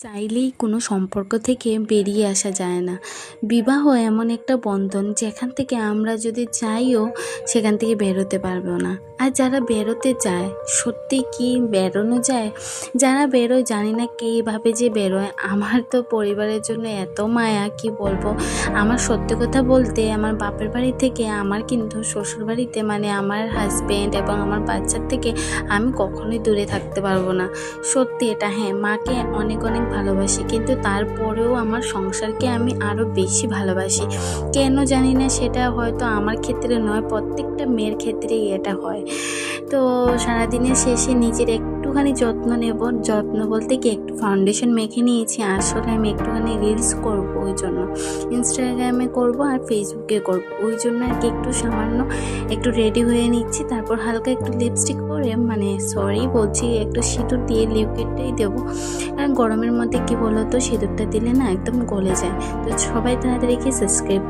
চাইলেই কোনো সম্পর্ক থেকে বেরিয়ে আসা যায় না। বিবাহ এমন একটা বন্ধন যেখান থেকে আমরা যদি চাইও সেখান থেকে বেরোতে পারবো না। আর যারা বেরোতে চায় সত্যি কি বেরোনো যায়? যারা বেরোয় জানি না কীভাবে যে বেরোয়। আমার তো পরিবারের জন্য এত মায়া কি বলবো। আমার সত্যি কথা বলতে আমার বাপের বাড়ি থেকে আমার কিন্তু শ্বশুরবাড়িতে মানে আমার হাজব্যান্ড এবং আমার বাচ্চার থেকে আমি কখনোই দূরে থাকতে পারবো না। সত্যি এটা, হ্যাঁ, মাকে অনেক অনেক ভালোবাসি, কিন্তু তারপরেও আমার সংসারকে আমি আরও বেশি ভালোবাসি। কেন জানি না, সেটা হয়তো আমার ক্ষেত্রে নয়, প্রত্যেকটা মেয়ের ক্ষেত্রেই এটা হয়। তো সারাদিনের শেষে নিজের একটুখানি যত্ন নেব। যত্ন বলতে কি, একটু ফাউন্ডেশন মেখে নিয়েছি। আসলে আমি একটুখানি রিলস করব, ওই জন্য ইনস্টাগ্রামে করব আর ফেসবুকে করব, ওই জন্য আর কি একটু সামান্য একটু রেডি হয়ে নিচ্ছি। তারপর হালকা একটু লিপস্টিক পরে, মানে সরি বলছি, একটু সিঁদুর দিয়ে লিকুইডটাই দেবো, কারণ গরমের মধ্যে কি বলো তো, সিঁদুরটা দিলে না একদম গলে যায়। তো সবাই তাড়াতাড়ি কি সাবস্ক্রাইব